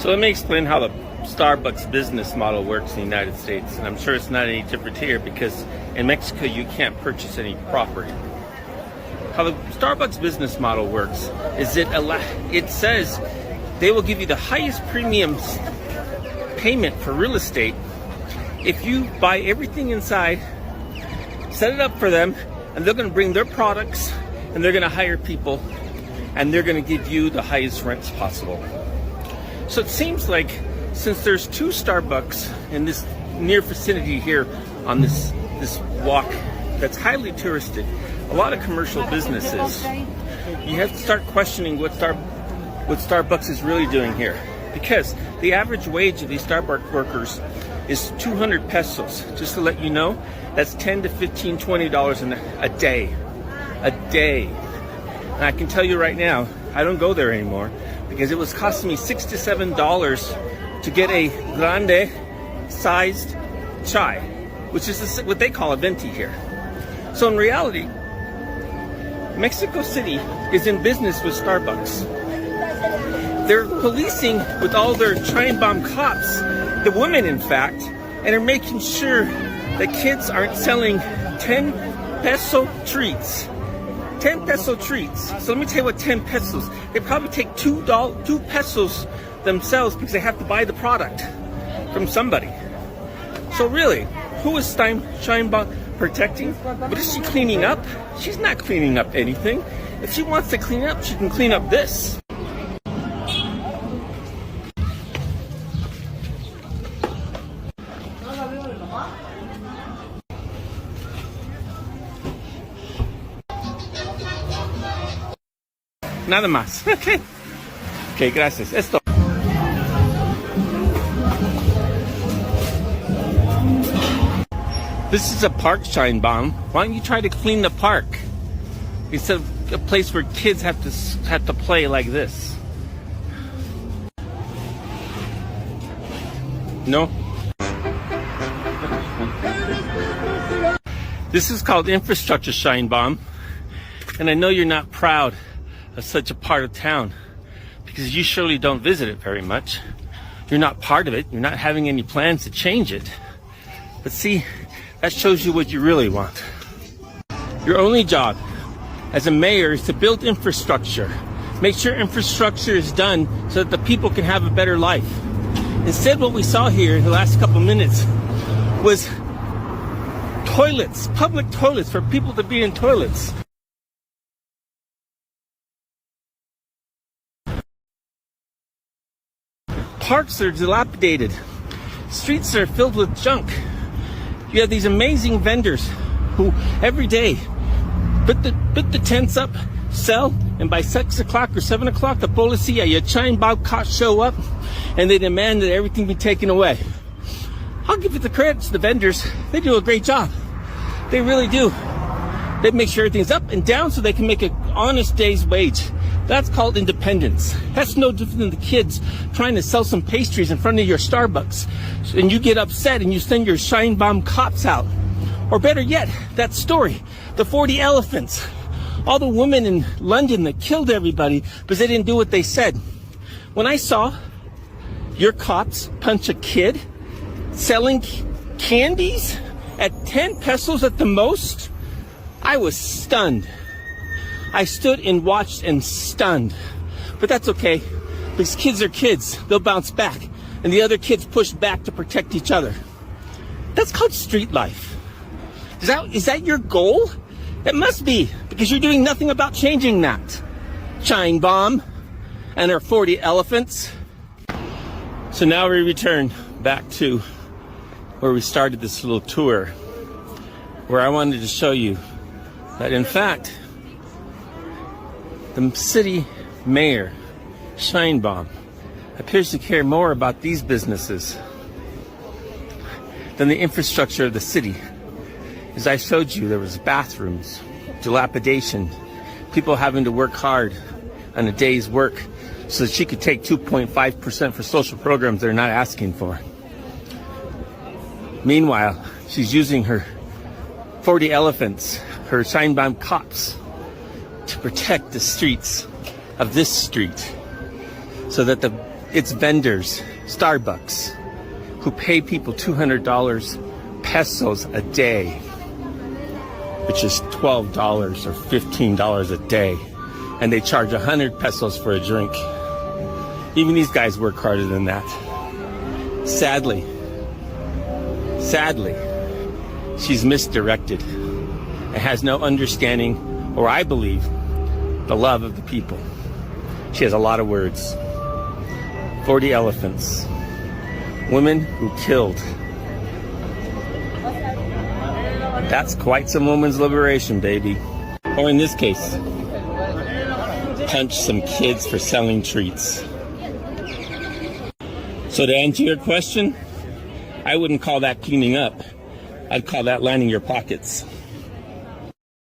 So let me explain how the Starbucks business model works in the United States. And I'm sure it's not any different here because in Mexico you can't purchase any property. How the Starbucks business model works is it says they will give you the highest premiums payment for real estate if you buy everything inside, set it up for them, and they're going to bring their products and they're going to hire people and they're going to give you the highest rents possible. So it seems like since there's two Starbucks in this near vicinity here on this walk that's highly touristic, a lot of commercial businesses, you have to start questioning what Starbucks is really doing here. Because the average wage of these Starbucks workers is 200 pesos. Just to let you know, that's $10 to $15, $20 a day. A day. And I can tell you right now, I don't go there anymore because it was costing me $6 to $7 to get a grande sized chai, which is what they call a venti here. So in reality, Mexico City is in business with Starbucks. They're policing with all their sheinbeinete cops, the women in fact, and are making sure that kids aren't selling 10 peso treats. 10 peso treats. So let me tell you what 10 pesos. They probably take 2 pesos themselves because they have to buy the product from somebody. So really, who is sheinbeinete protecting? What is she cleaning up? She's not cleaning up anything. If she wants to clean up, she can clean up this. Nada más. Okay, gracias. Esto. This is a park, Sheinbaum. Why don't you try to clean the park instead of a place where kids have to play like this? No. This is called infrastructure, Sheinbaum, and I know you're not proud of such a part of town because you surely don't visit it very much. You're not part of it. You're not having any plans to change it. But see, that shows you what you really want. Your only job as a mayor is to build infrastructure. Make sure infrastructure is done so that the people can have a better life. Instead, what we saw here in the last couple minutes was toilets, public toilets for people to be in toilets. Parks are dilapidated. Streets are filled with junk. You have these amazing vendors who every day put the tents up, sell, and by 6 o'clock or 7 o'clock, the policia, your sheinbeinete cops show up and they demand that everything be taken away. I'll give it the credit to the vendors. They do a great job. They really do. They make sure everything's up and down so they can make an honest day's wage. That's called independence. That's no different than the kids trying to sell some pastries in front of your Starbucks. And you get upset and you send your sheinbeinete cops out. Or better yet, that story, the 40 elephants. All the women in London that killed everybody because they didn't do what they said. When I saw your cops punch a kid selling candies at 10 pesos at the most, I was stunned. I stood and watched and stunned. But that's okay, because kids are kids. They'll bounce back. And the other kids push back to protect each other. That's called street life. Is that your goal? It must be, because you're doing nothing about changing that. Sheinbaum and her 40 elephants. So now we return back to where we started this little tour, where I wanted to show you that in fact, the city mayor, Sheinbaum, appears to care more about these businesses than the infrastructure of the city. As I showed you, there was bathrooms, dilapidation, people having to work hard on a day's work so that she could take 2.5% for social programs they're not asking for. Meanwhile, she's using her 40 elephants, her sheinbeinete cops, to protect the streets of this street so that the It's vendors, Starbucks, who pay people $200 pesos a day, which is $12 or $15 a day. And they charge 100 pesos for a drink. Even these guys work harder than that. Sadly, she's misdirected and has no understanding, or I believe, the love of the people. She has a lot of words. 40 elephants. Women who killed. That's quite some woman's liberation, baby. Or in this case, punch some kids for selling treats. So to answer your question, I wouldn't call that cleaning up. I'd call that lining your pockets.